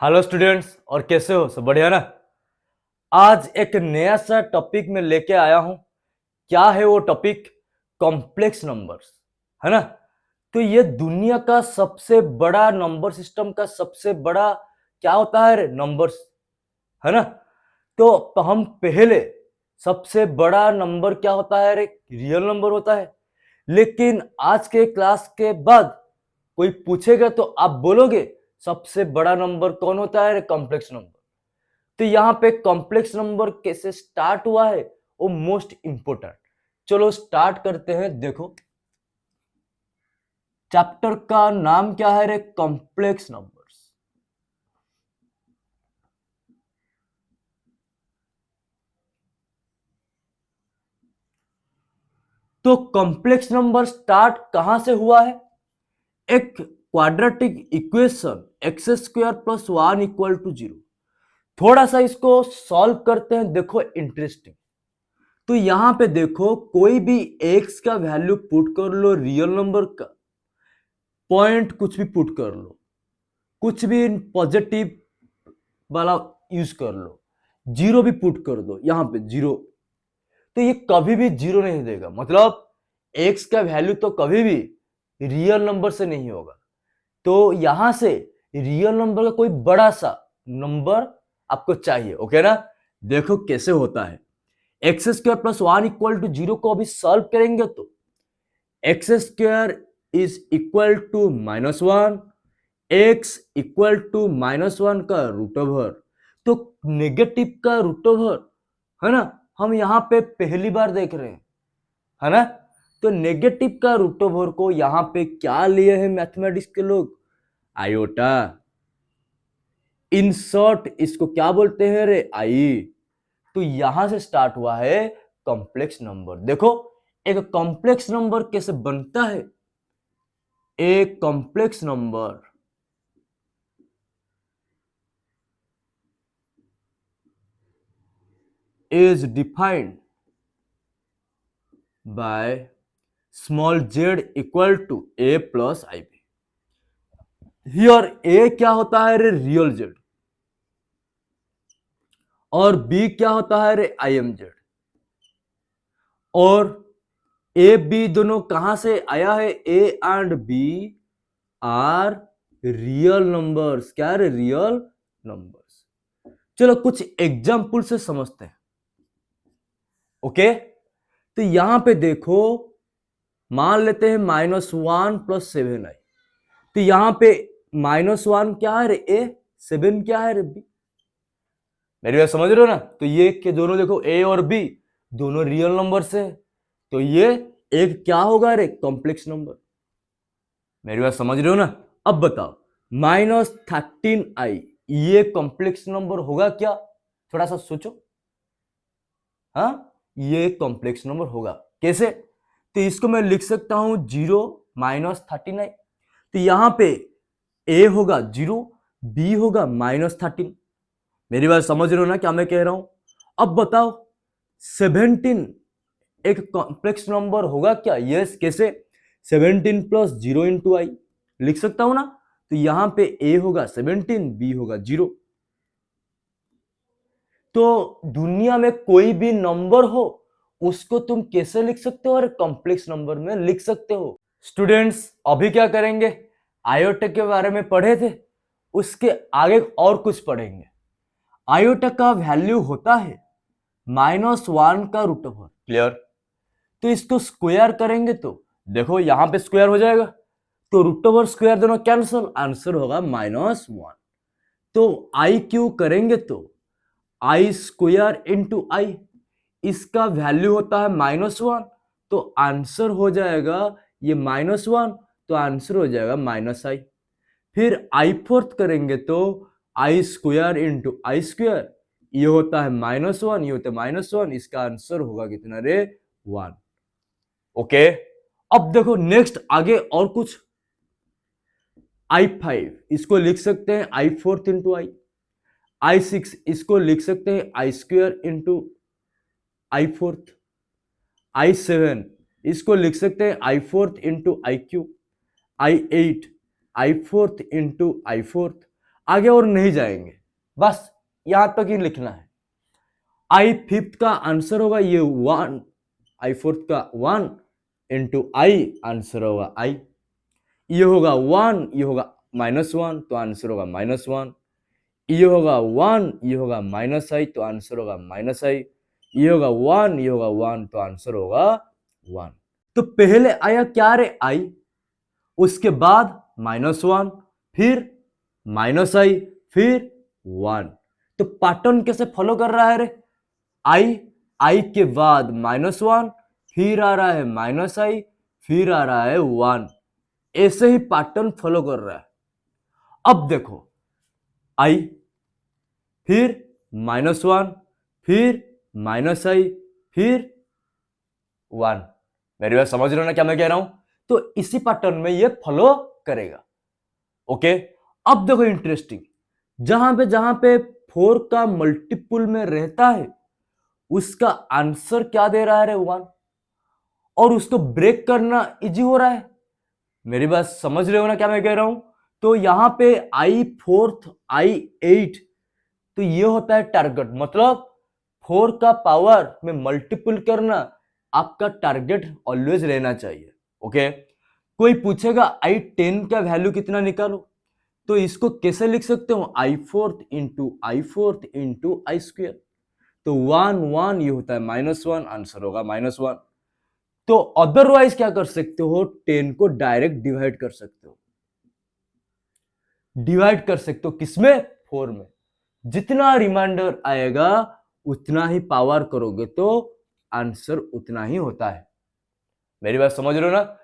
Hello students, और कैसे हो? सब बढ़िया ना। आज एक नया सा टॉपिक में लेके आया हूं। क्या है वो टॉपिक? कॉम्प्लेक्स नंबर्स, है ना। तो ये दुनिया का सबसे बड़ा नंबर सिस्टम का सबसे बड़ा क्या होता है? नंबर्स, है ना। तो हम पहले सबसे बड़ा नंबर क्या होता है? रियल नंबर होता है। लेकिन आज के क्लास के बाद कोई पूछेगा तो आप बोलोगे सबसे बड़ा नंबर कौन होता है? Complex number. तो यहाँ पे कॉम्प्लेक्स नंबर कैसे स्टार्ट हुआ है वो मोस्ट इंपोर्टेंट। चलो स्टार्ट करते हैं। देखो, चैप्टर का नाम क्या है? Complex numbers. तो कॉम्प्लेक्स नंबर स्टार्ट कहां से हुआ है? एक quadratic equation X square plus one equal to zero. थोड़ा सा इसको सॉल्व करते हैं। देखो इंटरेस्टिंग। तो यहां पे देखो, कोई भी एक्स का वैल्यू पुट कर लो, रियल नंबर का पॉइंट कुछ भी पुट कर लो, कुछ भी पॉजिटिव वाला यूज कर लो, जीरो भी पुट कर दो यहां पे जीरो, तो ये कभी भी जीरो नहीं देगा। मतलब एक्स का वैल्यू तो कभी भी रियल नंबर से नहीं होगा। तो यहां से रियल नंबर का कोई बड़ा सा नंबर आपको चाहिए। ओके ना। देखो कैसे होता है। X square plus one equal to zero को अभी सॉल्व करेंगे तो X square is equal to minus one, X equal to minus one का रूट ओवर। तो नेगेटिव का रूट ओवर, है ना, हम यहां पे पहली बार देख रहे हैं, है ना। तो नेगेटिव का रूट ओवर को यहां पे क्या लिए हैं मैथमेटिक्स के लोग? आयोटा। इन शॉर्ट इसको क्या बोलते हैं? आई। तो यहां से स्टार्ट हुआ है कॉम्प्लेक्स नंबर। देखो एक कॉम्प्लेक्स नंबर कैसे बनता है। एक complex number is defined by small z equal to a plus ib। Here a क्या होता है? Real z। और b क्या होता है? I M Z. और ए बी दोनों कहां से आया है? A and B are real numbers. क्या है? Real numbers. चलो कुछ एग्जाम्पल से समझते हैं। ओके। तो यहां पे देखो, मान लेते हैं माइनस वन प्लस सेवन आई। तो यहां पे माइनस वन क्या है? ए। सेवन क्या है? बी। मेरी बात समझ रहे हो ना। तो ये के दोनों देखो, ए और बी दोनों रियल नंबर से है। तो ये एक क्या होगा? Complex number. मेरी बात समझ रहे हो ना। अब बताओ, माइनस थर्टीन आई ये कॉम्प्लेक्स नंबर होगा क्या? थोड़ा सा सोचो। हाँ, ये कॉम्प्लेक्स नंबर होगा। कैसे? तो इसको मैं लिख सकता हूं जीरो माइनस थर्टीन आई। तो यहां पे ए होगा जीरो, बी होगा माइनस थर्टीन। मेरी बात समझ रहे हो ना क्या मैं कह रहा हूं? अब बताओ, 17 एक कॉम्प्लेक्स नंबर होगा क्या? यस। कैसे? 17 प्लस जीरो इंटू आई लिख सकता हूं ना। तो यहां पे ए होगा 17, बी होगा जीरो। तो दुनिया में कोई भी नंबर हो उसको तुम कैसे लिख सकते हो? और कॉम्प्लेक्स नंबर में लिख सकते हो। स्टूडेंट्स अभी क्या करेंगे? आयोटा के बारे में पढ़े थे, उसके आगे और कुछ पढ़ेंगे। आयोटा का वैल्यू होता है माइनस वन का रूट ओवर। क्लियर? तो इसको स्क्वायर करेंगे तो देखो यहां पे स्क्वायर हो जाएगा, तो रूट ओवर स्क्वायर दोनों कैंसिल, आंसर होगा माइनस वन। तो आई क्यू करेंगे तो आई स्क्वायर इंटू आई, इसका वैल्यू होता है माइनस वन, तो आंसर हो जाएगा ये माइनस वन, तो आंसर हो जाएगा माइनस आई। फिर आई फोर्थ करेंगे तो आई स्क्वायर इंटू आई स्क्वायर, ये होता है माइनस वन, ये होता है माइनस वन, इसका आंसर होगा कितना? वन। ओके। अब देखो नेक्स्ट आगे और कुछ। आई फाइव इसको लिख सकते हैं i fourth into i six इसको लिख सकते हैं i square into i fourth, i seven इसको लिख सकते हैं i fourth into i cube, i eight i fourth into i fourth, आगे और नहीं जाएंगे, बस यहां तक ही लिखना है। आई फिफ्थ का आंसर होगा ये 1, आई फोर्थ का 1 इंटू आई, आंसर होगा आई। ये होगा 1, ये होगा -1, तो आंसर होगा -1। ये होगा 1, ये होगा -i, तो आंसर होगा -i। ये होगा 1, ये होगा 1, तो आंसर होगा 1। तो पहले आया क्या रे आई, उसके बाद -1, फिर -i, फिर 1। तो पैटर्न कैसे फॉलो कर रहा है रे, आई के बाद -1, फिर आ रहा है -i, फिर आ रहा है 1। ऐसे ही पैटर्न फॉलो कर रहा है। अब देखो आई, फिर -1, फिर -i, फिर 1। मेरी बात समझ रहे हो ना क्या मैं कह रहा हूं? तो इसी पैटर्न में ये फॉलो करेगा। ओके, अब देखो इंटरेस्टिंग, जहां पे 4 का मल्टीपुल में रहता है उसका आंसर क्या दे रहा है रे, 1, और उसको ब्रेक करना इजी हो रहा है। मेरी बात समझ रहे हो ना क्या मैं कह रहा हूं? तो यहां पे i4, i8, तो ये होता है टारगेट, मतलब 4 का पावर में मल्टीपल करना आपका टारगेट ऑलवेज रहना चाहिए। ओके, कोई पूछेगा i10 का वैल्यू कितना निकालो, तो इसको कैसे लिख सकते हो, i4 into i4 into I square. तो 1 1 ये होता है -1, आंसर होगा -1। तो अदरवाइज क्या कर सकते हो, 10 को डायरेक्ट डिवाइड कर सकते हो। डिवाइड कर सकते हो किसमें, 4 में। जितना रिमाइंडर आएगा उतना ही पावर करोगे तो आंसर उतना ही होता है। मेरी बात समझ रहे हो ना?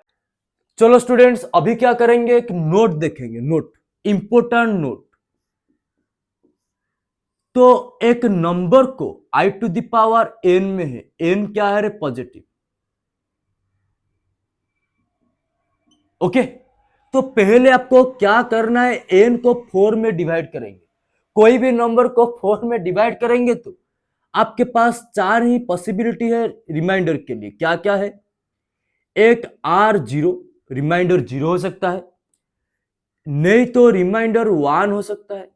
चलो स्टूडेंट्स, अभी क्या करेंगे, एक नोट देखेंगे, नोट, इंपोर्टेंट नोट। तो एक नंबर को i to the power n में है, n क्या है रे, पॉजिटिव। ओके, तो पहले आपको क्या करना है, n को 4 में डिवाइड करेंगे। कोई भी नंबर को 4 में डिवाइड करेंगे तो आपके पास 4 ही पॉसिबिलिटी है रिमाइंडर के लिए। क्या क्या है, एक r0, रिमाइंडर 0 हो सकता है, नहीं तो रिमाइंडर 1 हो सकता है,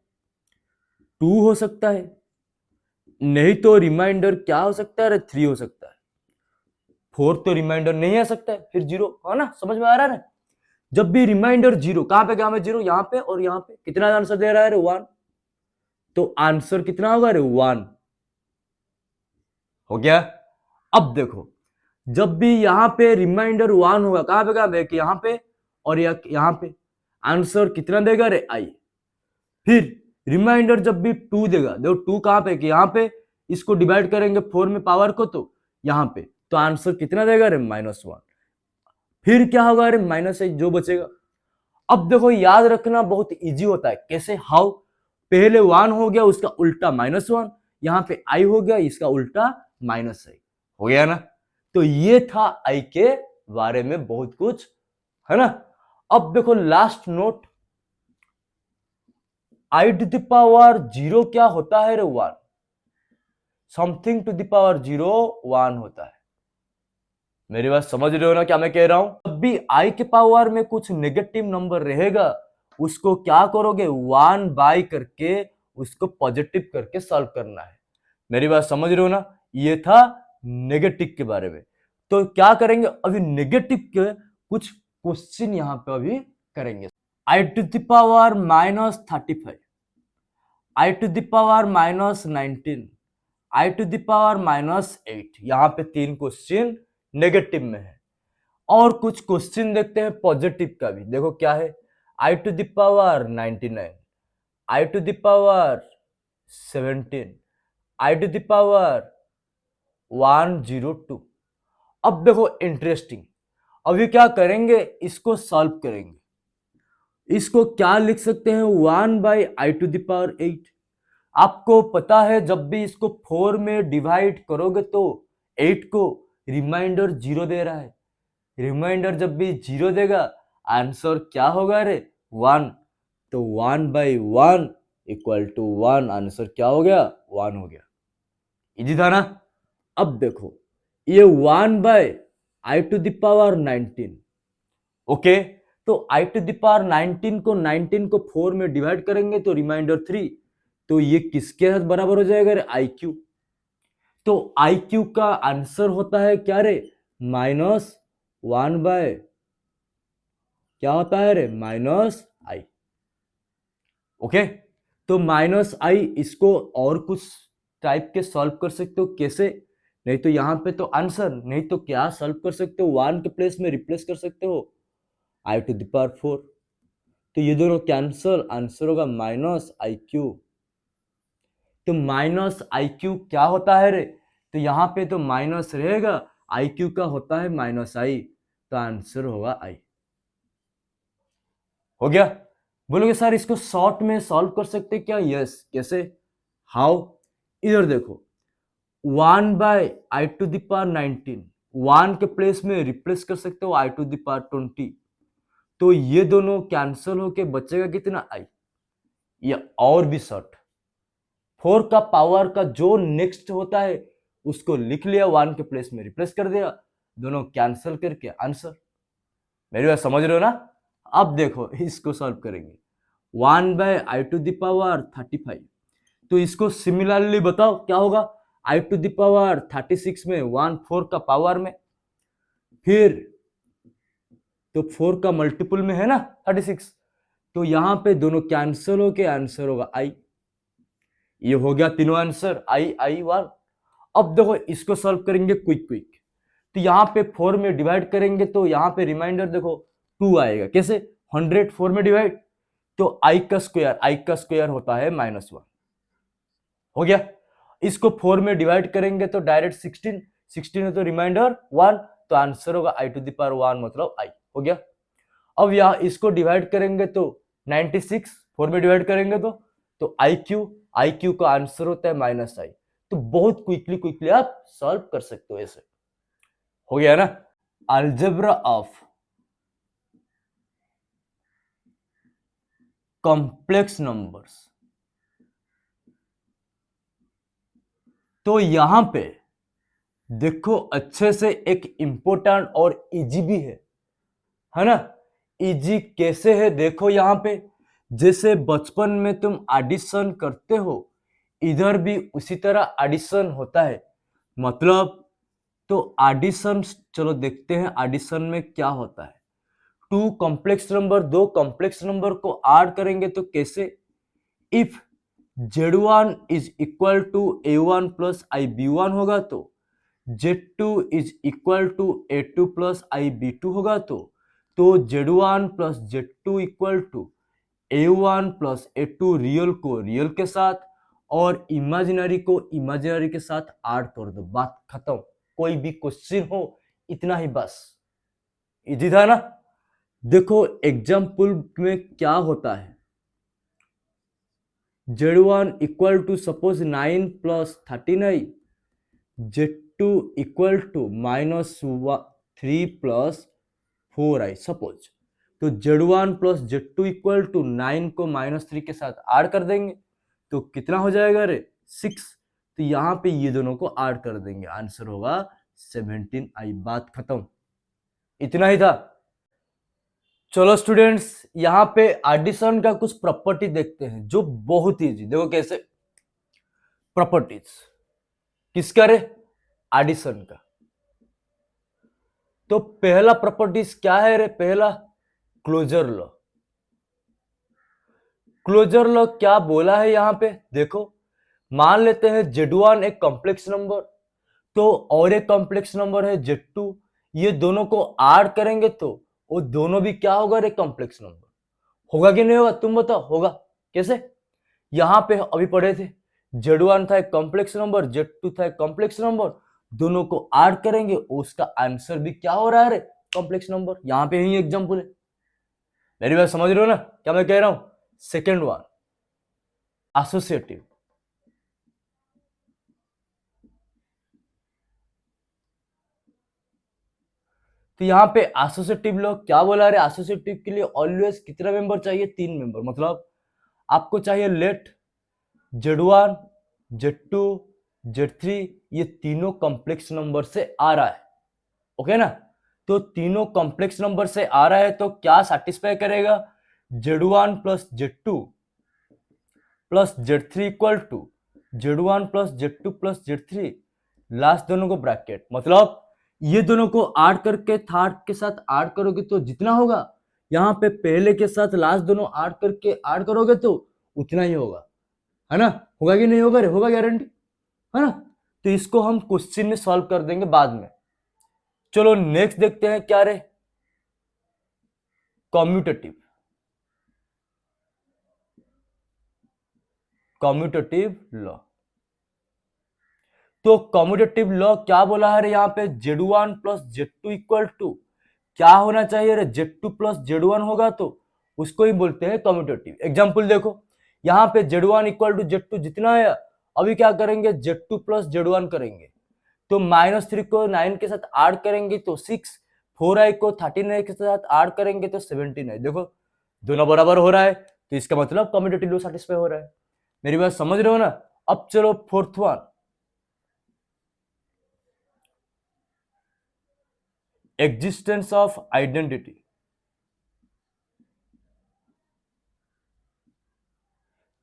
2 हो सकता है, नहीं तो रिमाइंडर क्या हो सकता है, 3 हो सकता है। 4 तो रिमाइंडर नहीं आ सकता है, फिर 0, है ना, समझ में आ रहा है ना? जब भी रिमाइंडर 0, कहां पे, कहां पे 0, यहां पे और यहां पे, कितना आंसर दे रहा है, 1। तो आंसर कितना होगा, 1 हो गया। अब देखो, जब भी यहां पे रिमाइंडर 1 होगा, कहां पे, कि यहां पे और यहां पे, आंसर कितना देगा रे, आई। फिर रिमाइंडर जब भी 2 देगा, देखो 2 कहां पे, कि यहां पे, इसको डिवाइड करेंगे 4 में पावर को, तो यहां पे, तो आंसर कितना देगा रे, -1। फिर क्या होगा रे, -i, जो बचेगा। अब देखो याद रखना बहुत इजी होता है, कैसे, हाउ, पहले 1 हो गया, उसका उल्टा -1, यहां पे i हो गया, इसका उल्टा -i हो गया ना। तो ये था i के बारे में बहुत कुछ, है ना। अब देखो last note, i to the power 0 क्या होता है रे, 1। समथिंग टू द पावर 0 1 होता है। मेरी बात समझ रहे हो ना क्या मैं कह रहा हूं? जब भी i के पावर में कुछ नेगेटिव नंबर रहेगा, उसको क्या करोगे, 1 बाय करके उसको पॉजिटिव करके सॉल्व करना है। मेरी बात समझ रहे हो ना? ये था नेगेटिव के बारे में। तो क्या करेंगे, अभी नेगेटिव के कुछ क्वेश्चन यहां पे अभी करेंगे। i to the power -35, i to the power -19, i to the power -8, यहां पे 3 क्वेश्चन नेगेटिव में है। और कुछ क्वेश्चन देखते हैं पॉजिटिव का भी। देखो क्या है, i to the power 99, i to the power 17, i to the power 102। अब देखो इंटरेस्टिंग, अभी क्या करेंगे, इसको सॉल्व करेंगे। इसको क्या लिख सकते हैं, 1/i टू द पावर 8। आपको पता है जब भी इसको 4 में डिवाइड करोगे तो 8 को रिमाइंडर 0 दे रहा है। रिमाइंडर जब भी 0 देगा, आंसर क्या होगा रे, 1। तो 1/1 इक्वल टू 1, आंसर क्या हो गया, 1 हो गया। इजी था ना? अब देखो, ये 1/i to the power 19, okay, तो i टू द पावर 19 को 4 में डिवाइड करेंगे तो रिमाइंडर 3, तो ये किसके साथ बराबर हो जाएगा रे, आई क्यू। तो आई क्यू का आंसर होता है क्या रे, -1 क्या होता है रे, -i। ओके, तो -i इसको और कुछ टाइप के सॉल्व कर सकते हो, कैसे, नहीं तो यहाँ पे तो आंसर, नहीं तो क्या सॉल्व कर सकते हो, 1 के प्लेस में रिप्लेस कर सकते हो i टू द पावर 4, तो ये दोनों कैंसल, आंसर होगा -iq। तो -iq क्या होता है रे, तो यहाँ पे तो माइनस रहेगा, iq का होता है -i, तो आंसर होगा i। हो गया। बोलोगे सर इसको शॉर्ट में सॉल्व कर सकते क्या, यस, कैसे, हाउ, इधर देखो 1/i टू द पावर 19, 1 के प्लेस में रिप्लेस कर सकते हो i टू द पावर 20, तो ये दोनों कैंसल होके बचेगा कितना, i। या और भी शॉर्ट, 4 का पावर का जो नेक्स्ट होता है उसको लिख लिया, 1 के प्लेस में रिप्लेस कर दिया, दोनों कैंसल करके आंसर। मेरी बात समझ रहे हो ना। अब देखो इसको सॉल्व करेंगे, 1/i टू द पावर 35, तो इसको सिमिलरली बताओ क्या होगा, i टू द पावर 36 में 1 4 का पावर में, फिर तो 4 का मल्टीपल में है ना 36, तो यहां पे दोनों कैंसिल होके आंसर होगा i। ये हो गया तीनों आंसर, i 1। अब देखो इसको सॉल्व करेंगे क्विक क्विक, तो यहाँ पे 4 में डिवाइड करेंगे तो यहाँ पे रिमाइंडर देखो 2 आएगा, कैसे, 100 4 में डिवाइड, तो i का स्क्वायर होता है -1। हो गया। इसको 4 में डिवाइड करेंगे तो डायरेक्ट 16 है तो रिमाइंडर 1, तो आंसर होगा i टू द पावर 1 मतलब i। हो गया। अब यहाँ इसको डिवाइड करेंगे तो 96 4 में डिवाइड करेंगे तो IQ का आंसर होता है -i। तो बहुत क्विकली आप सॉल्व कर सकते हो ऐसे। हो गया ना। अलजेब्रा ऑफ कॉम्प्लेक्स नंबर्स, तो यहां पे देखो अच्छे से, एक इंपॉर्टेंट और इजी भी है ना। इजी कैसे है देखो, यहां पे जैसे बचपन में तुम एडिशन करते हो, इधर भी उसी तरह एडिशन होता है, मतलब तो एडिशन, चलो देखते हैं एडिशन में क्या होता है। दो कॉम्प्लेक्स नंबर को ऐड करेंगे तो कैसे, if Z1 is equal to A1 plus IB1 होगा तो Z2 is equal to A2 plus IB2 होगा तो Z1 plus Z2 equal to A1 plus A2 real को रियल के साथ और इमेजिनरी को इमेजिनरी के साथ ऐड कर दो, बात खत्म। कोई भी क्वेश्चन हो, इतना ही बस, इजी था ना। देखो एग्जाम्पल में क्या होता है, Z1 equal to suppose 9 plus 39, Z2 equal to -3 plus 4i suppose, तो Z1 plus Z2 equal to 9 को -3 के साथ ऐड कर देंगे तो कितना हो जाएगा रे, 6। तो यहाँ पे ये दोनों को ऐड कर देंगे, आंसर होगा 17i, बात खत्म, इतना ही था। चलो स्टूडेंट्स, यहाँ पे एडिशन का कुछ प्रॉपर्टी देखते हैं जो बहुत इजी, देखो कैसे प्रॉपर्टीज, किसका रे, एडिशन का। तो पहला प्रॉपर्टीज क्या है रे, पहला क्लोजर लॉ। क्लोजर लॉ क्या बोला है यहाँ पे देखो, मान लेते हैं Z1 एक कॉम्प्लेक्स नंबर, तो और एक कॉम्प्लेक्स नंबर है Z2, ये दोनों को ऐड करेंगे तो वो दोनों भी क्या होगा रे, कॉम्प्लेक्स नंबर होगा कि नहीं होगा, तुम बताओ, होगा कैसे। यहां पे अभी पढ़े थे Z1 था एक कॉम्प्लेक्स नंबर, Z2 था एक कॉम्प्लेक्स नंबर, दोनों को ऐड करेंगे उसका आंसर भी क्या हो रहा है रे, कॉम्प्लेक्स नंबर। यहां पे ही एग्जांपल है, मेरी बात समझ रहे हो ना क्या मैं कह रहा हूं। सेकेंड वन एसोसिएटिव, तो यहाँ पे एसोसिएटिव लोग क्या बोला रहे, एसोसिएटिव के लिए ऑलवेज कितना मेंबर चाहिए, 3 मेंबर, मतलब आपको चाहिए लेट Z1 Z2 Z3 ये तीनों कॉम्प्लेक्स नंबर से आ रहा है, ओके ना। तो तीनों कॉम्प्लेक्स नंबर से आ रहा है, तो क्या सेटिस्फाई करेगा? Z1 plus Z2 plus Z3 equal to Z1 plus Z2 plus Z3, last दोनों को ब्रैकेट, मतलब ये दोनों को ऐड करके थर्ड के साथ ऐड करोगे तो जितना होगा, यहाँ पे पहले के साथ लास्ट दोनों ऐड करके ऐड करोगे तो उतना ही होगा, है ना? होगा कि नहीं होगा रे? होगा गारंटी, है ना? तो इसको हम क्वेश्चन में सॉल्व कर देंगे बाद में। चलो नेक्स्ट देखते हैं क्या रे, कॉम्यूटेटिव, कॉम्यूटेटिव लॉ। तो कॉम्यूटेटिव लॉ क्या बोला है रे यहाँ पे? Z1 plus Z2 equal to क्या होना चाहिए रे? Z2 प्लस Z1 होगा तो उसको ही बोलते हैं कॉम्यूटेटिव। एग्जांपल देखो, यहाँ पे Z1 इक्वल टू Z2 जितना है, अभी क्या करेंगे? Z2 प्लस Z1 करेंगे, तो -3 को 9 के साथ ऐड करेंगे तो 6, 4i को 39 के साथ ऐड करेंगे तो 17 है। देखो दोनों बराबर हो रहा है, तो इसका मतलब कॉम्यूटेटिव लॉ सेटिस्फाई हो रहा है। मेरी बात समझ रहे हो ना? अब चलो fourth one, existence of identity.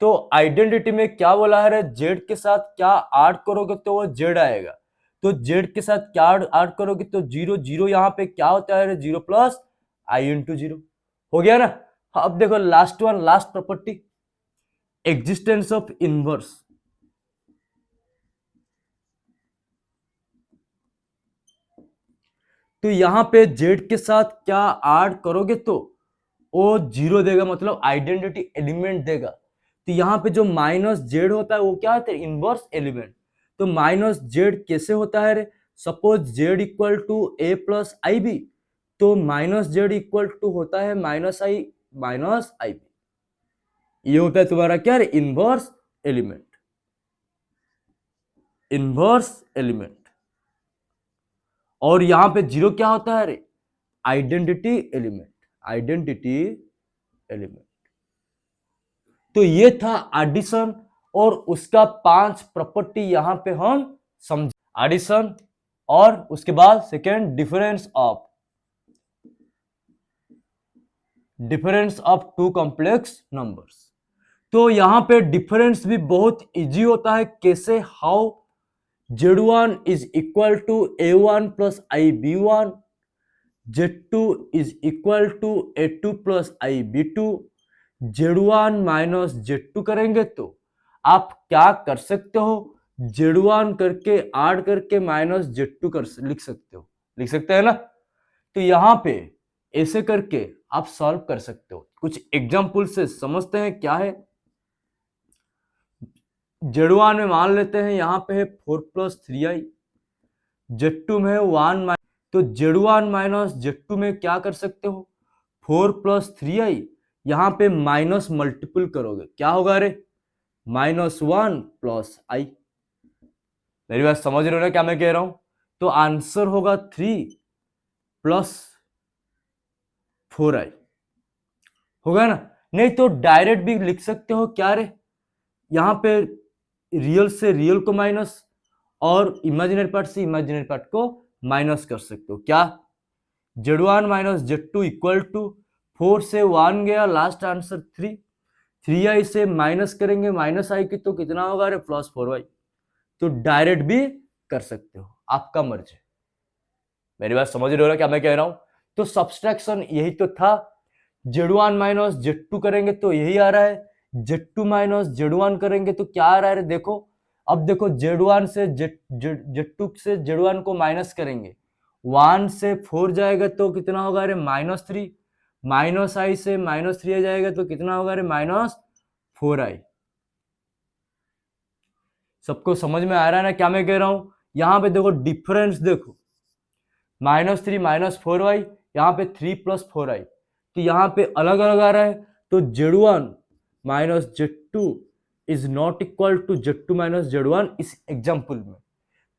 तो आइडेंटिटी में क्या बोला है? जेड के साथ क्या ऐड करोगे तो वो जेड आएगा, तो जेड के साथ क्या ऐड करोगे तो जीरो, जीरो यहाँ पे क्या होता है? जीरो प्लस आई इंटू जीरो, हो गया ना? अब देखो last one, last property, existence of inverse. तो यहाँ पे जेड के साथ क्या ऐड करोगे तो वो जीरो देगा, मतलब आइडेंटिटी एलिमेंट देगा। तो यहाँ पे जो माइनस जेड होता है वो क्या होता है? Inverse element. तो माइनस जेड कैसे होता है रे? Suppose Z equal to A plus i B, तो माइनस जेड इक्वल टू होता है माइनस आई बी। ये होता है तुम्हारा क्या रे? Inverse element, inverse element. और यहां पे जीरो क्या होता है रे? Identity element, identity element. तो ये था एडिशन और उसका 5 प्रॉपर्टी यहां पे हम समझ, एडिशन और उसके बाद second difference of two complex numbers. तो यहां पे डिफरेंस भी बहुत इजी होता है। कैसे? How? Z1 is equal to A1 plus IB1, Z2 is equal to A2 plus IB2। Z1 minus Z2 करेंगे तो आप क्या कर सकते हो? Z1 करके ऐड करके माइनस Z2 कर लिख सकते हो, लिख सकते हैं ना? तो यहां पे ऐसे करके आप सॉल्व कर सकते हो। कुछ एग्जाम्पल से समझते हैं क्या है। Z1 में मान लेते हैं यहाँ पे है 4 प्लस 3i, Z2 में है 1, तो Z1 माइनस Z2 में क्या कर सकते हो? 4 प्लस 3i, यहाँ पे माइनस मल्टीपल करोगे क्या होगा रे? -1 प्लस आई। मेरी बात समझ रहे हो ना क्या मैं कह रहा हूं? तो आंसर होगा 3 प्लस 4i, होगा ना? नहीं तो डायरेक्ट भी लिख सकते हो क्या रे? यहाँ पे रियल से रियल को माइनस और इमेजिनरी पार्ट से इमेजिनरी पार्ट को माइनस कर सकते हो। क्या? Z1 minus Z2 equal to 4 से 1 गया, लास्ट आंसर 3, 3i से माइनस करेंगे माइनस आई की तो कितना होगा रे? Plus 4y। तो डायरेक्ट भी कर सकते हो, आपका मर्जी। मेरी बात समझ रहे हो ना क्या मैं कह रहा हूं? तो सब्सट्रैक्शन यही तो था। Z1 माइनस Z2 करेंगे तो यही आ रहा है, Z2 माइनस Z1 करेंगे तो क्या आ रहा है? देखो अब देखो, Z1 से Z2 से Z1 को माइनस करेंगे, 1 से 4 जाएगा तो कितना होगा रे? -3, माइनस आई से -3 जाएगा तो कितना होगा रे? -4i। सबको समझ में आ रहा है ना क्या मैं कह रहा हूं? यहां पे देखो डिफरेंस देखो, -3 -4y, यहाँ पे 3 प्लस 4i, तो यहाँ पे अलग अलग आ रहा है। तो Z1 minus Z2 is not equal to Z2 minus Z1 इस एग्जाम्पल में।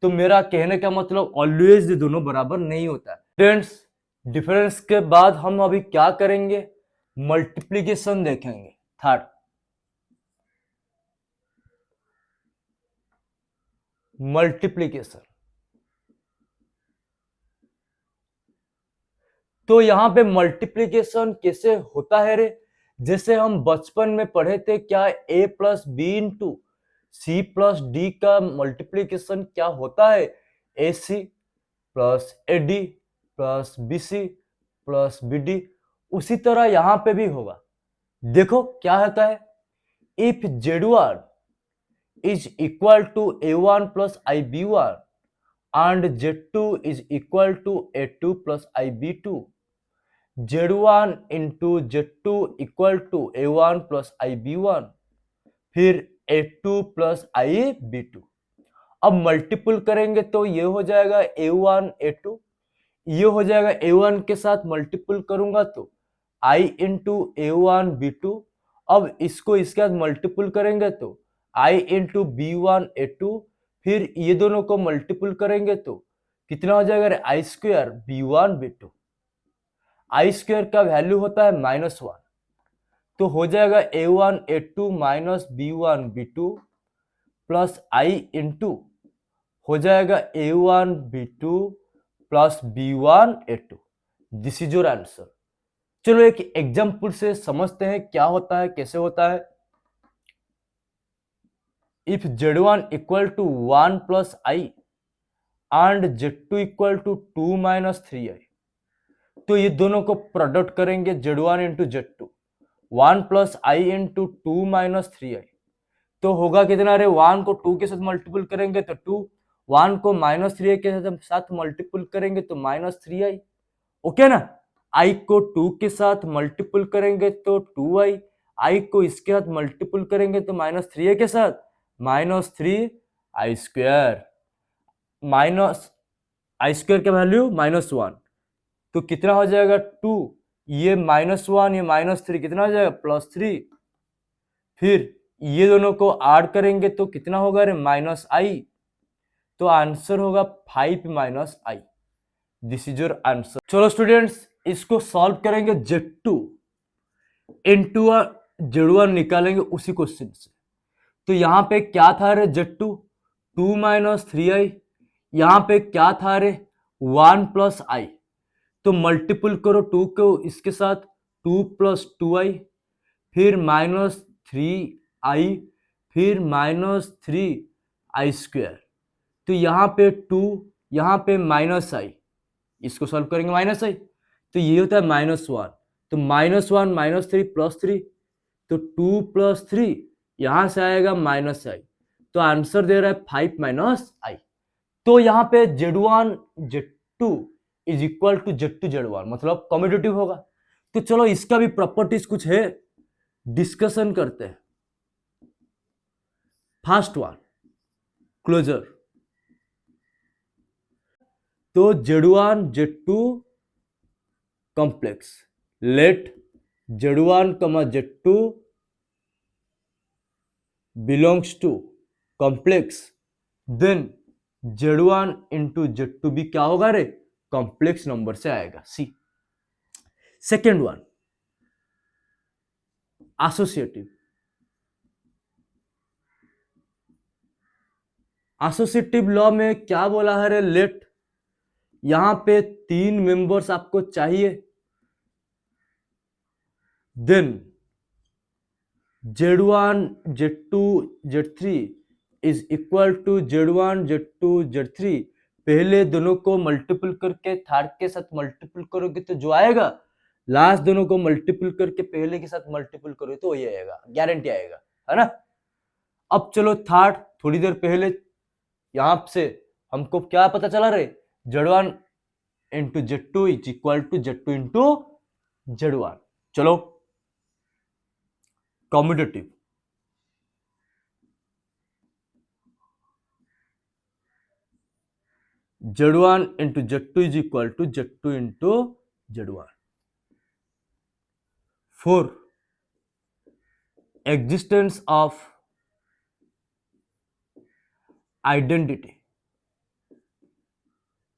तो मेरा कहने का मतलब ऑलवेज ये दोनों बराबर नहीं होता है फ्रेंड्स। डिफरेंस के बाद हम अभी क्या करेंगे? मल्टीप्लीकेशन देखेंगे। Third, multiplication. तो यहाँ पे मल्टीप्लीकेशन कैसे होता है रे? जैसे हम बचपन में पढ़े थे, क्या a plus B into C plus D का मल्टीप्लीकेशन क्या होता है? A C plus A D plus B C plus B D. उसी तरह यहाँ पे भी होगा। देखो क्या होता है, if Z1 is equal to A1 plus IB1 and Z2 is equal to A2 plus IB2, Z1 into Z2 equal to A1 plus IB1, फिर A2 plus IB2। अब मल्टीपल करेंगे तो ये हो जाएगा A1 A2, ये हो जाएगा A1 के साथ मल्टीपल करूंगा तो I इंटू A1 B2। अब इसको इसके साथ मल्टीपल करेंगे तो I इंटू B1 A2, फिर ये दोनों को मल्टीपल करेंगे तो कितना हो जाएगा? I square B1 B2। I square का वैल्यू होता है -1, तो हो जाएगा A1 A2 minus B1 B2 plus I into हो जाएगा A1 B2 plus B1 A2। This is your answer. चलो एक एग्जाम्पल से समझते हैं क्या होता है, कैसे होता है। If Z1 equal to 1 plus I and Z2 equal to 2 minus 3I, तो ये दोनों को प्रोडक्ट करेंगे Z1 into Z2, 1 plus I into 2 minus 3I, तो होगा कितना रे? 1 को 2 के साथ मल्टीपल करेंगे तो 2, 1 को माइनस 3I के साथ मल्टीपल करेंगे तो माइनस 3I। ओके ना? I को 2 के साथ मल्टीपल करेंगे तो 2I, I को इसके साथ मल्टीपल करेंगे तो माइनस 3I के साथ minus 3I square. Minus I square का वैल्यू -1, तो कितना हो जाएगा? 2, ये -1 ये -3 कितना हो जाएगा? +3। फिर ये दोनों को ऐड करेंगे तो कितना होगा रे? -I, तो आंसर होगा 5 - I। This is your answer. चलो स्टूडेंट्स, इसको सॉल्व करेंगे। Z2 इंटू Z1 निकालेंगे उसी क्वेश्चन से। तो यहाँ पे क्या था रे? Z2 2 माइनस 3I, यहाँ पे क्या था रे? 1 प्लस I, तो मल्टीपल करो 2 को इसके साथ, 2 प्लस 2I, फिर -3I, फिर -3I स्क्वायर, तो यहाँ पे 2, यहाँ पे -I, इसको सॉल्व करेंगे -I, तो ये होता है -1, तो -1 -3 +3, तो 2 + 3 यहां से आएगा -I, तो आंसर दे रहा है 5 - I। तो यहाँ पे Z1 Z2 is equal to Z2 Z1, मतलब कम्यूटेटिव होगा। तो चलो इसका भी प्रॉपर्टीज कुछ है, डिस्कशन करते हैं। First one, closure. तो Z1 Z2 complex, let Z1, Z2 belongs to complex, then Z1 into Z2 भी क्या होगा रे? कॉम्प्लेक्स नंबर से आएगा। C. Second one, associative. Associative law में क्या बोला है रे? लेट, यहां पे 3 मेंबर्स आपको चाहिए, then Z1 Z2 Z3 is equal to Z1 Z2 Z3। पहले दोनों को मल्टीपल करके थर्ड के साथ मल्टीपल करोगे तो जो आएगा, लास्ट दोनों को मल्टीपल करके पहले के साथ मल्टीपल करोगे तो वही आएगा, गारंटी आएगा, है ना। अब चलो थर्ड, थोड़ी देर पहले यहां से हमको क्या पता चला रे? Z1 into Z2 is equal to Z2 into Z1। चलो commutative, Z1 into Z2 is equal to Z2 into Z1। 4, existence of identity.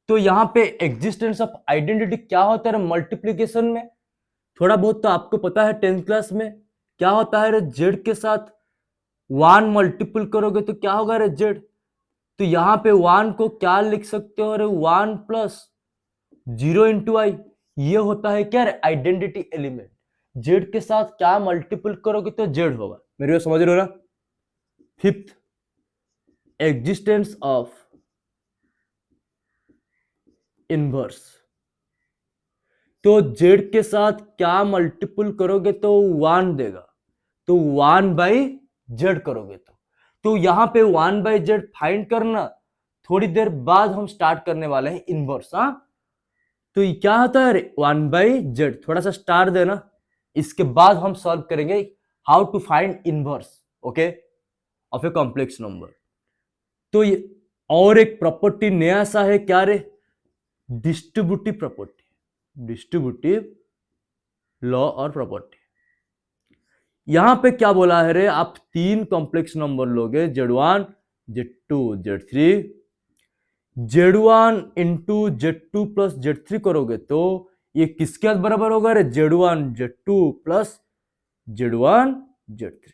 तो यहां पे एग्जिस्टेंस ऑफ आइडेंटिटी क्या होता है? मल्टीप्लीकेशन में थोड़ा बहुत तो आपको पता है 10th क्लास में क्या होता है रे? Z के साथ 1 मल्टीपल करोगे तो क्या होगा रे? Z। तो यहां पे 1 को क्या लिख सकते हो रे? 1 प्लस 0 इंटू I, ये होता है क्या, आइडेंटिटी एलिमेंट। जेड के साथ क्या मल्टीपल करोगे तो जेड होगा, मेरे को समझ रहे हो ना। Fifth, existence of inverse. तो जेड के साथ क्या मल्टीपल करोगे तो 1 देगा, तो 1/z करोगे तो यहां पे 1/z फाइंड करना। थोड़ी देर बाद हम स्टार्ट करने वाले हैं इनवर्स। हाँ, तो ये क्या होता है, 1/z। थोड़ा सा स्टार देना, इसके बाद हम सॉल्व करेंगे how to find inverse, okay, of a complex number. तो ये और एक प्रॉपर्टी नया सा है, क्या रे, डिस्ट्रीब्यूटिव प्रॉपर्टी, डिस्ट्रीब्यूटिव लॉ और प्रॉपर्टी। यहां पे क्या बोला है रे, आप 3 कॉम्प्लेक्स नंबर लोगे, Z1 Z2 Z3, Z1 into Z2 plus Z3 करोगे तो ये किसके बराबर होगा रे, Z1 Z2 plus Z1 Z3।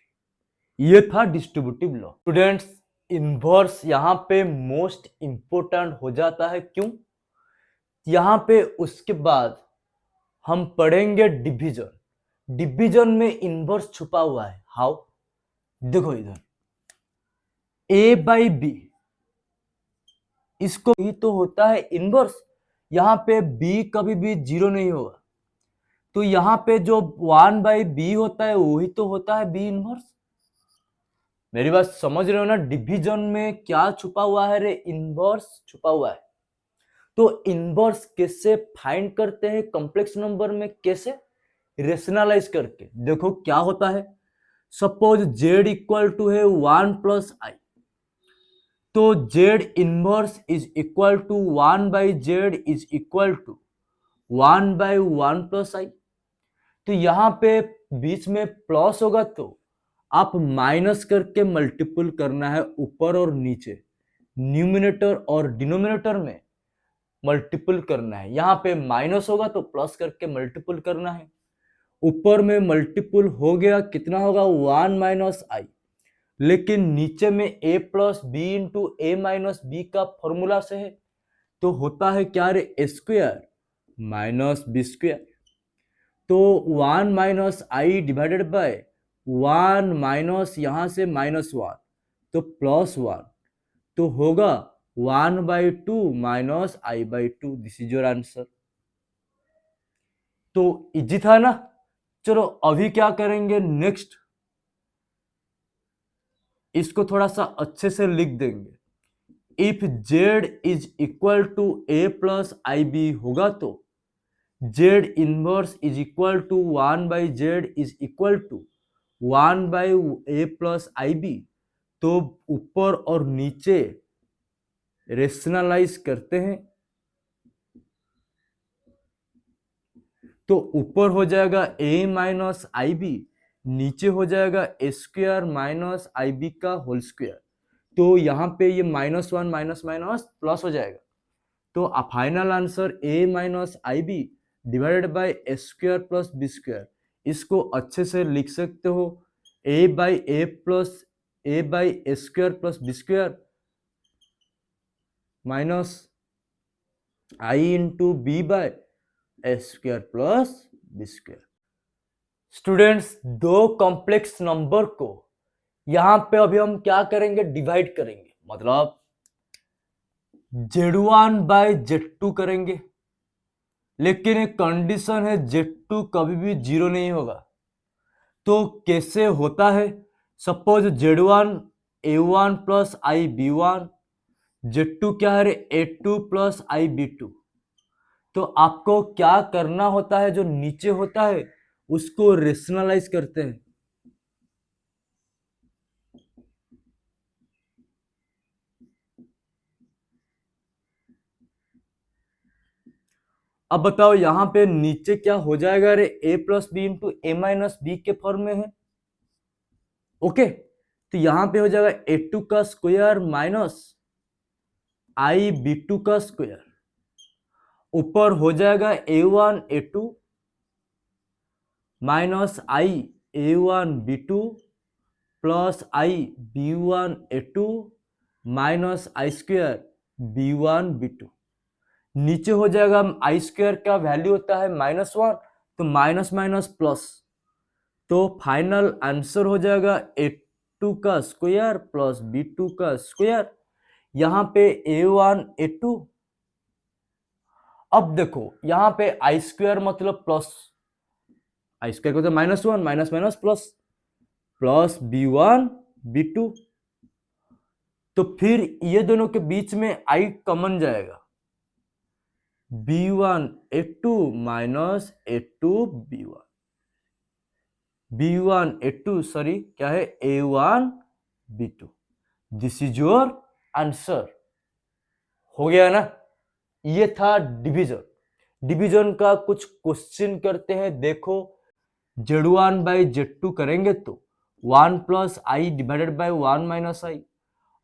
ये था डिस्ट्रीब्यूटिव लॉ। स्टूडेंट्स, इनवर्स यहां पे मोस्ट इंपोर्टेंट हो जाता है, क्यों, यहां पे उसके बाद हम पढ़ेंगे डिवीजन। डिवीजन में इनवर्स छुपा हुआ है, हाउ, देखो इधर A/B, इसको ही तो होता है इनवर्स। यहां पे B कभी भी 0 नहीं होगा, तो यहां पे जो 1/B होता है वही तो होता है B इनवर्स। मेरी बात समझ रहे हो ना। डिवीजन में क्या छुपा हुआ है रे, इनवर्स छुपा हुआ है। तो इनवर्स कैसे फाइंड करते हैं कॉम्प्लेक्स नंबर में, कैसे, रेशनलाइज करके। देखो क्या होता है, सपोज z इक्वल टू है 1 प्लस आई, तो z inverse is equal to 1/z is equal to 1/1 plus i. तो यहां पे बीच में प्लस होगा तो आप माइनस करके मल्टीपल करना है ऊपर और नीचे, न्यूमिनेटर और डिनोमिनेटर में मल्टीपल करना है। यहां पे माइनस होगा तो प्लस करके मल्टीपल करना है। ऊपर में मल्टीपल हो गया, कितना होगा, 1 माइनस आई, लेकिन नीचे में a plus B into A minus B का फॉर्मूला से है, तो होता है क्या रे, A square minus B square. तो 1 minus i divided by 1 minus यहां से -1, तो +1, तो होगा 1/2 minus i/2। This is your answer. तो इजी था ना। चलो अभी क्या करेंगे, नेक्स्ट इसको थोड़ा सा अच्छे से लिख देंगे। If z is equal to a plus i B होगा तो z inverse is equal to 1/z is equal to 1/a plus i B. तो ऊपर और नीचे रेशनलाइज करते हैं, तो ऊपर हो जाएगा a माइनस आई बी, नीचे हो जाएगा ए स्क्वायर माइनस आई बी का होल स्क्वायर। तो यहाँ पे ये -1 माइनस माइनस प्लस हो जाएगा, तो final answer a minus i B divided by A square plus B square. इसको अच्छे से लिख सकते हो, a/a square plus B square minus i into B by A square plus B square. Students, दो कॉम्प्लेक्स नंबर को यहां पे अभी हम क्या करेंगे, डिवाइड करेंगे, मतलब Z1/Z2 करेंगे। लेकिन एक कंडीशन है, Z2 कभी भी 0 नहीं होगा। तो कैसे होता है, suppose Z1 A1 plus i B1, Z2 क्या है, A2 प्लस आई B2। तो आपको क्या करना होता है, जो नीचे होता है उसको रेशनलाइज करते हैं। अब बताओ यहां पे नीचे क्या हो जाएगा रे, a plus B into A minus B के फॉर्म में है, ओके। तो यहां पे हो जाएगा A2 का स्क्वायर माइनस आई B2 का स्क्वायर, ऊपर हो जाएगा A1 A2 minus I A1 B2 plus i B1 A2 minus I square B1 B2। नीचे हो जाएगा आई स्क्वायर का वैल्यू होता है -1, तो माइनस माइनस प्लस, तो फाइनल आंसर हो जाएगा a2 का स्क्वायर प्लस b2 का स्क्वायर। यहाँ पे a1 a2। अब देखो यहाँ पे आई स्क्वायर मतलब प्लस, आई स्क्वायर को तो -1 minus minus plus, plus b1 b2, तो फिर ये दोनों के बीच में आई कॉमन जाएगा, b1 a2 minus a2 b1, b1 a2 sorry क्या है a1 b2। This is your answer. हो गया ना, ये था डिवीजन। डिवीजन का कुछ क्वेश्चन करते हैं, देखो z1 बाई z2 करेंगे तो 1 plus i divided by 1 minus i.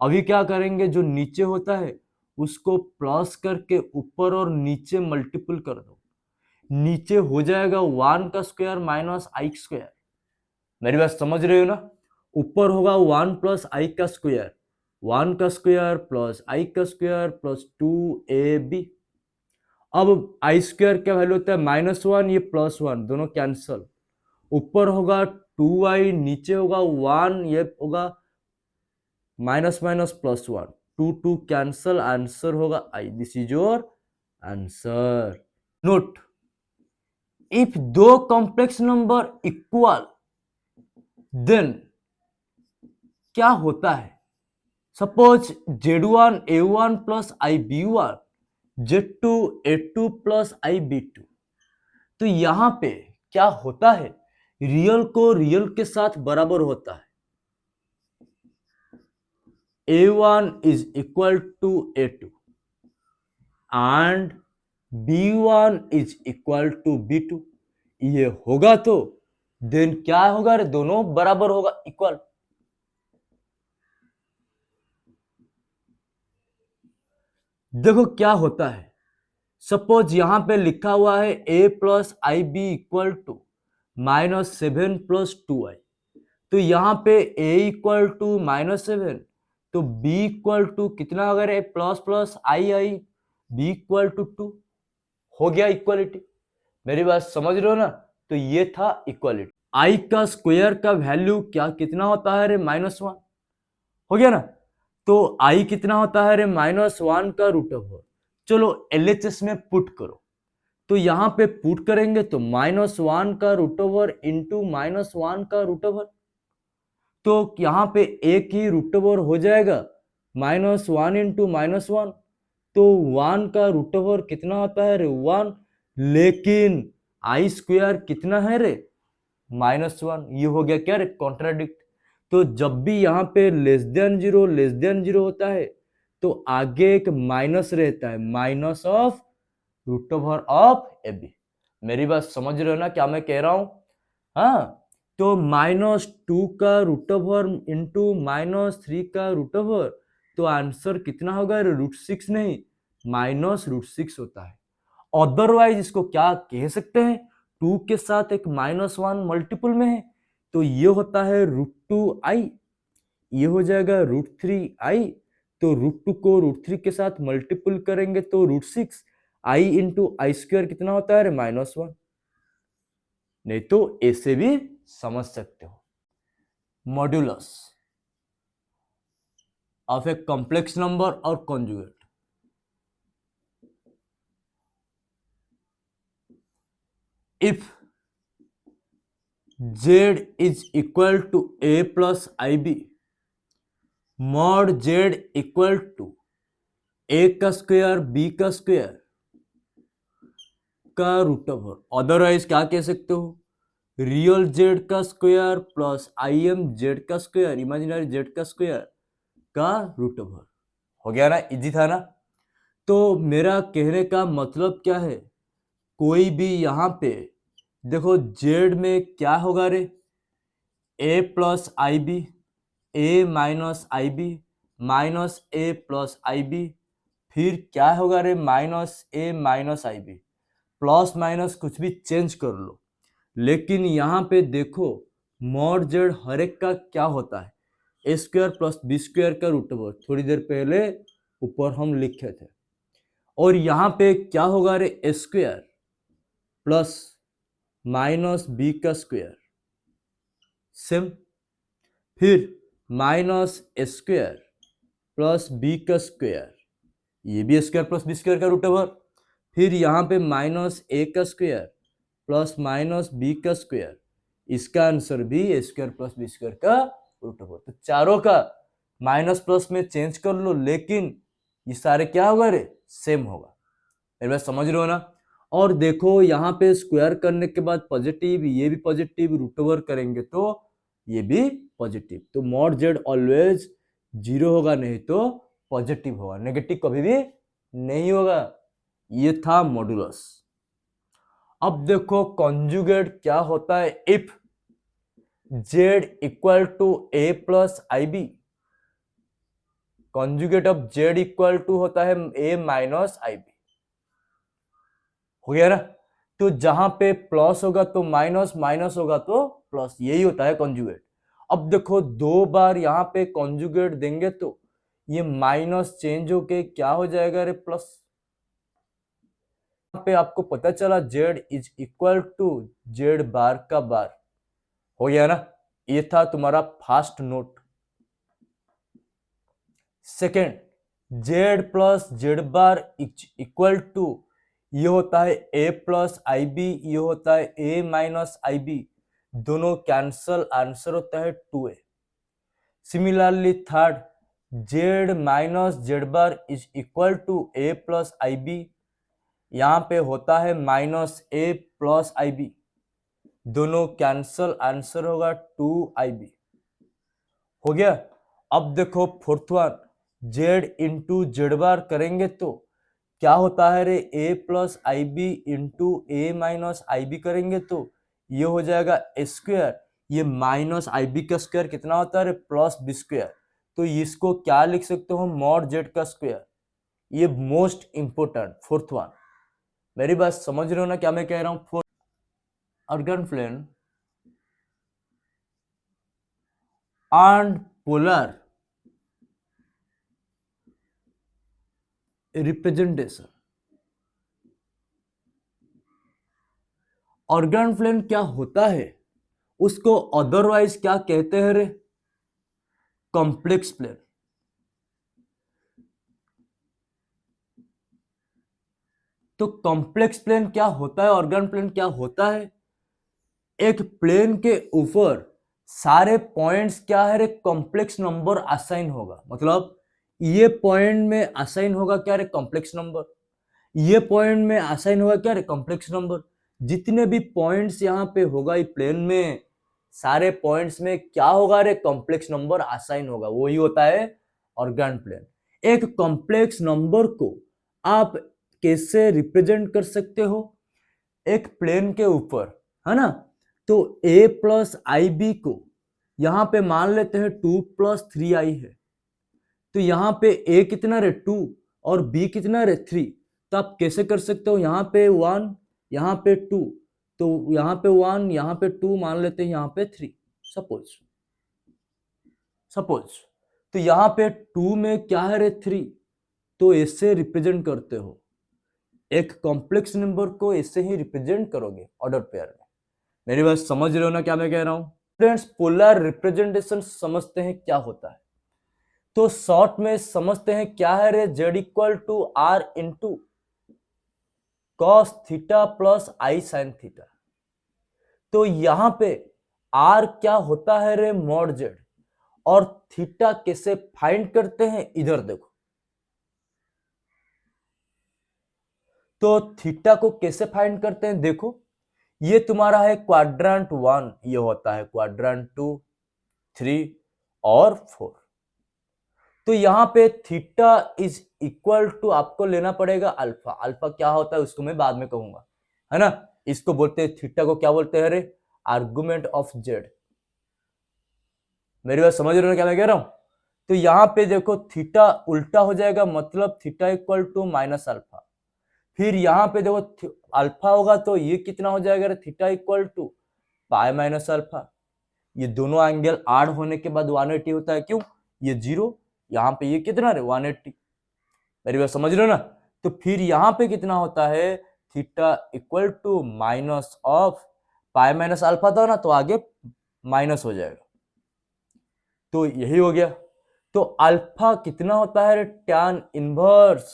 अभी क्या करेंगे, जो नीचे होता है उसको प्लस करके ऊपर और नीचे मल्टीपल कर दो, नीचे हो जाएगा 1 का स्क्वायर माइनस आई स्क्वायर। मेरी बात समझ रहे हो ना, ऊपर होगा 1 प्लस आई का स्क्वायर, 1 का स्क्वायर प्लस आई का स्क्वायर प्लस 2ab। अब आई स्क्वायर क्या वैल्यू होता है -1, ये +1 दोनों कैंसल, ऊपर होगा 2i, नीचे होगा 1, ये होगा माइनस माइनस +1, 2 2 कैंसल, आंसर होगा i. This is your answer. Note, if दो कॉम्प्लेक्स नंबर इक्वल देन क्या होता है, suppose z1 a1 plus i b1, z2 a2 plus i b2, तो यहां पे क्या होता है, रियल को रियल के साथ बराबर होता है, a1 is equal to a2 and b1 is equal to b2। ये होगा तो देन क्या होगा रे, दोनों बराबर होगा, इक्वल। देखो क्या होता है, सपोज यहां पे लिखा हुआ है a plus i B equal to -7 plus 2i, तो यहाँ पे a इक्वल टू -7, तो b इक्वल टू कितना, अगर a plus plus i b equal to 2, हो गया इक्वालिटी। मेरी बात समझ रहे हो ना, तो ये था इक्वालिटी। i का स्क्वायर का वैल्यू क्या कितना होता है रे, -1, हो गया ना, तो i कितना होता है रे, -1 का √। चलो LHS में पुट करो, तो यहां पे पुट करेंगे तो -1 का √, इंटू -1 का √, तो यहां पे एक ही √, हो जाएगा -1 इंटू -1, तो 1 का √, कितना होता है रे, 1, लेकिन आई स्क्वायर कितना है रे, -1। ये हो गया क्या रे, कॉन्ट्राडिक्ट। तो जब भी यहाँ पे लेस देन 0 होता है तो आगे एक माइनस रहता है, माइनस ऑफ √, ऑफ ab। मेरी बात समझ रहे हो ना क्या मैं कह रहा हूं, हाँ। तो -2 का √, इंटू -3 का √, तो आंसर कितना होगा, √6 नहीं, -√6 होता है। अदरवाइज इसको क्या कह सकते हैं, 2 के साथ एक -1 मल्टीपल में है, तो ये होता है √2i, ये हो जाएगा √3i, तो √2 को √3 के साथ मल्टीपल करेंगे तो √6, आई इंटू आई स्क्वायर कितना होता है, -1। नहीं तो ऐसे भी समझ सकते हो, modulus of a complex number और कॉन्जुगेट। इफ z is equal to a plus ib, mod z equal to a का स्क्वायर b का स्क्वायर का √। अदरवाइज क्या कह सकते हो, रियल z का स्क्वायर प्लस im z का स्क्वायर, इमेजिनरी z का स्क्वायर का √। हो गया ना, इजी था ना। तो मेरा कहने का मतलब क्या है, कोई भी यहाँ पे देखो z में क्या होगा रे, a plus i B, a minus i B, minus a plus i B, फिर क्या होगा रे, -a minus i B, plus minus कुछ भी चेंज कर लो। लेकिन यहाँ पे देखो मॉड z हर एक का क्या होता है, a² प्लस b² का √। थोड़ी देर पहले ऊपर हम लिखे थे। और यहां पे क्या होगा रे, A square plus minus B का स्क्वायर सेम, फिर माइनस ए स्क्वायर प्लस बी का स्क्वायर, ये भी स्क्वायर प्लस बी स्क्वायर का रूट ओवर, फिर यहाँ पे माइनस ए का स्क्वायर प्लस माइनस बी का स्क्वायर, इसका आंसर भी ए स्क्वायर प्लस बी स्क्वायर का रूट ओवर। तो चारों का माइनस प्लस में चेंज कर लो, लेकिन ये सारे क्या होगा रे, सेम होगा। मेरे बात समझ रहे हो ना। और देखो यहाँ पे स्क्वायर करने के बाद पॉजिटिव, ये भी पॉजिटिव, रूट ओवर करेंगे तो ये भी पॉजिटिव। तो मॉड जेड ऑलवेज जीरो होगा, नहीं तो पॉजिटिव होगा, नेगेटिव कभी भी नहीं होगा। ये था मॉडुलस। अब देखो कॉन्जुगेट क्या होता है, if Z equal to A plus i B, conjugate of Z equal to होता है ए माइनस आई बी, हो गया ना। तो जहां पे प्लस होगा तो माइनस, माइनस होगा तो प्लस, यही होता है कॉन्जुगेट। अब देखो दो बार यहाँ पे कॉन्जुगेट देंगे तो ये माइनस चेंज होके क्या हो जाएगा रे, प्लस। यहाँ पे आपको पता चला z is equal to z bar का बार, हो गया ना। ये था तुम्हारा first note. Second, z plus z bar is equal to, ये होता है a प्लस आई बी, ये होता है a माइनस आई बी, दोनों कैंसल, आंसर होता है 2a। Similarly third, z minus z bar is equal to a plus i B, यहां पे होता है minus a plus i B, दोनों कैंसल, आंसर होगा 2ib, हो गया। अब देखो fourth one, z into z bar करेंगे तो क्या होता है रे, a plus i B into A minus i B करेंगे तो ये हो जाएगा ए स्क्वायर, ये माइनस आई बी का स्क्वायर कितना होता है रे, प्लस बी स्क्वायर। तो इसको क्या लिख सकते हो, मॉड जेड का स्क्वायर। ये मोस्ट इंपोर्टेंट फोर्थ वन। मेरी बात समझ रहे हो ना क्या मैं कह रहा हूं। Fourth, Argand plane and polar representation. Argand plane क्या होता है, उसको अदरवाइज क्या कहते हैं रे, कॉम्प्लेक्स प्लेन। तो कॉम्प्लेक्स प्लेन क्या होता है, ऑर्गन प्लेन क्या होता है, एक प्लेन के ऊपर सारे पॉइंट्स क्या है रे, कॉम्प्लेक्स नंबर असाइन होगा। मतलब ये पॉइंट में असाइन होगा क्या रे, कॉम्प्लेक्स नंबर, ये पॉइंट में असाइन होगा क्या रे, कॉम्प्लेक्स नंबर। जितने भी पॉइंट्स यहाँ पे होगा ये प्लेन में, सारे पॉइंट्स में क्या होगा रे, कॉम्प्लेक्स नंबर असाइन होगा, वही होता है ऑर्गन प्लेन। एक कॉम्प्लेक्स नंबर को आप कैसे रिप्रेजेंट कर सकते हो, एक प्लेन के ऊपर, है ना। तो a प्लस आई बी को यहां पे मान लेते हैं 2 प्लस 3i है, तो यहां पे a कितना रे 2 और b कितना रे 3। तो आप कैसे कर सकते हो, यहाँ पे 1 यहाँ पे 2, तो यहाँ पे 1 यहाँ पे 2 मान लेते हैं, यहाँ पे 3 सपोज। तो यहाँ पे 2 में क्या है रे 3, तो ऐसे रिप्रेजेंट करते हो, एक कॉम्प्लेक्स नंबर को ऐसे ही रिप्रेजेंट करोगे ऑर्डर पेयर में। मेरी बात समझ रहे हो ना क्या मैं कह रहा हूं। फ्रेंड्स पोलर रिप्रेजेंटेशन समझते हैं क्या होता है, तो शॉर्ट में समझते हैं क्या है रे, z equal to R into cos theta plus i sine theta. तो यहां पे r क्या होता है रे, मॉड z, और थीटा कैसे फाइंड करते हैं, इधर देखो। तो थीटा को कैसे फाइंड करते हैं, देखो ये तुम्हारा है क्वाड्रेंट 1, ये होता है क्वाड्रेंट 2, 3 और 4। तो यहां पे थीटा इज इक्वल टू आपको लेना पड़ेगा अल्फा। अल्फा क्या होता है उसको मैं बाद में कहूंगा, है ना। इसको बोलते हैं, थीटा को क्या बोलते हैं रे, आर्गुमेंट ऑफ जेड। मेरी बात समझ रहे हो क्या मैं कह रहा हूं। तो यहां पे देखो थीटा उल्टा हो जाएगा, मतलब theta equal to minus alpha. फिर यहाँ पे देखो अल्फा होगा तो ये कितना हो जाएगा, theta equal to pi minus alpha. ये दोनों एंगल आड़ होने के बाद 180 होता है, क्यों, ये 0, यहाँ पे ये कितना रे 180। मेरी बात समझ रहे हो ना। तो फिर यहां पे कितना होता है, theta equal to minus of pi minus alpha था ना, तो आगे माइनस हो जाएगा, तो यही हो गया। तो अल्फा कितना होता है, tan inverse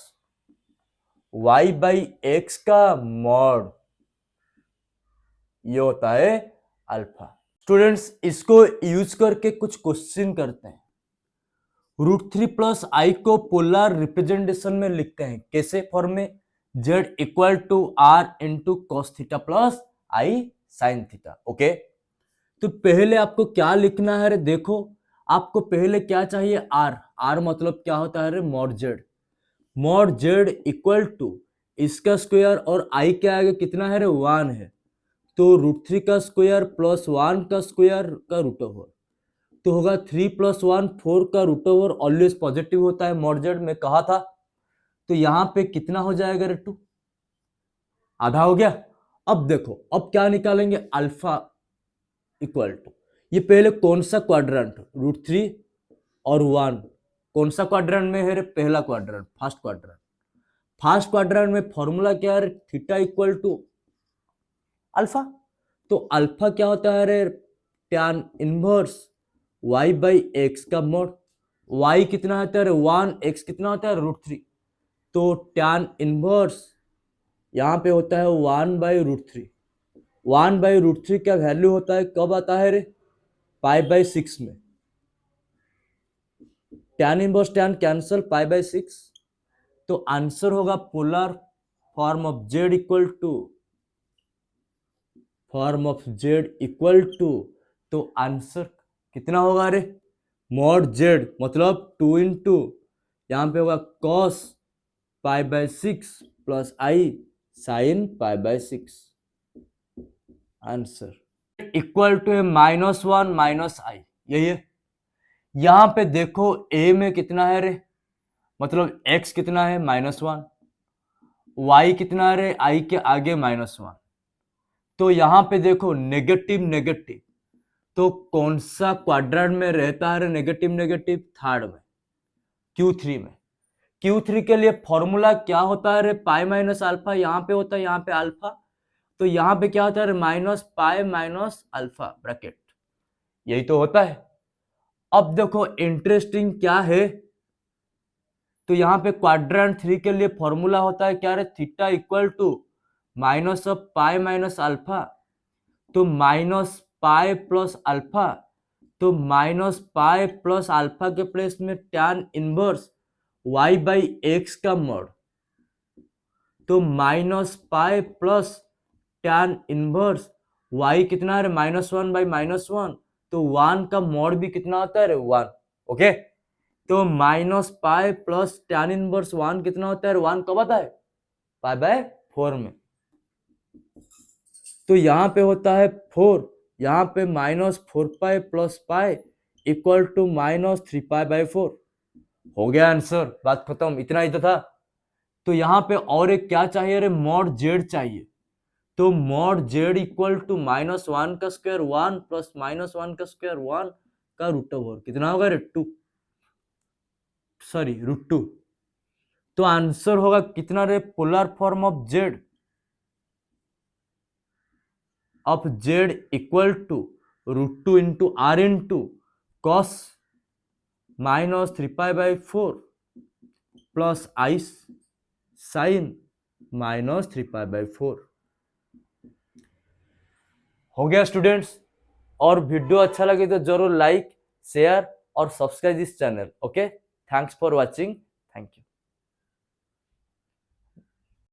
y by X का मॉड, ये होता है अल्फा। स्टूडेंट्स, इसको यूज करके कुछ क्वेश्चन करते हैं। √3 प्लस आई को पोलर रिप्रेजेंटेशन में लिखते हैं, कैसे फॉर्म में, z equal to R into cos theta plus i sine theta. Okay, तो पहले आपको क्या लिखना है रे, देखो आपको पहले क्या चाहिए, r मतलब क्या होता है रे, मॉड z इक्वल टू इसका स्क्वायर और i के आगे कितना है रे, 1 है, तो √3 का स्क्वायर प्लस 1 का स्क्वायर का रूट ओवर, तो होगा 3 प्लस 1 4 का रूट ओवर, ऑलवेज पॉजिटिव होता है मॉड z में कहा था। तो यहां पे कितना हो जाएगा रे, 2, आधा हो गया। अब देखो, अब क्या निकालेंगे, अल्फा इक्वल टू, ये पहले कौन सा क्वाड्रेंट, √3 और 1 कौन सा क्वाड्रेंट में है रे, पहला क्वाड्रेंट, फर्स्ट क्वाड्रेंट में फॉर्मूला क्या है, थीटा इक्वल टू अल्फा। तो अल्फा क्या होता है रे, tan inverse y by X का मॉड, y कितना होता है रे, 1, x कितना होता है, √3, तो टैन इनवर्स यहां पे होता है 1 बाई √3, 1 बाई √3 का वैल्यू होता है, कब आता है रे, पाई बाई 6 में, tan inverse tan cancel, pi by 6, तो आंसर होगा polar form of z equal to, तो आंसर कितना होगा रे, मॉड z मतलब 2 इंटू यहां पे होगा cos pi by 6 plus i sine pi by 6, answer equal to -1 minus i, यही है। यहां पे देखो a में कितना है रे, मतलब x कितना है, -1, y कितना है रे, i के आगे -1, तो यहां पे देखो नेगेटिव नेगेटिव, तो कौन सा क्वाड्रेंट में रहता है नेगेटिव नेगेटिव, थर्ड में, Q3 में। Q3 के लिए फॉर्मूला क्या होता है रे, पाई माइनस अल्फा, यहाँ पे होता है, यहाँ पे अल्फा, तो यहाँ पे क्या होता है, minus pi minus alpha bracket, यही तो होता है। अब देखो इंटरेस्टिंग क्या है, तो यहाँ पे क्वाड्रेंट 3 के लिए फॉर्मूला होता है क्या रे, theta equal to minus of pi minus alpha, तो माइनस पाई प्लस अल्फा, तो माइनस पाई प्लस अल्फा के प्लेस में tan inverse y by X का मॉड, तो minus pi plus tan inverse y कितना है, -1 बाई -1, तो 1 का मॉड भी कितना होता है, 1। ओके, तो minus pi plus tan inverse 1 कितना होता है, 1 कब आता है, पाई बाय 4 में, तो यहां पे होता है 4, यहां पे -4 pi plus pi equal to -3 pi by 4, हो गया आंसर, बात खत्म, इतना ही तो था। तो यहाँ पे और एक क्या चाहिए रे, मॉड z चाहिए, तो मॉड z इक्वल टू -1 का स्क्वायर 1 प्लस -1 का स्क्वायर 1 का रूट ओवर, कितना होगा रे, 2, सॉरी √2, तो आंसर होगा कितना रे, polar form of z equal to √2 into r into cos -3 pi by 4 plus i sine -3 pi by 4, हो गया स्टूडेंट्स। और वीडियो अच्छा लगे तो जरूर लाइक शेयर और subscribe this channel. Okay, thanks for watching, thank you.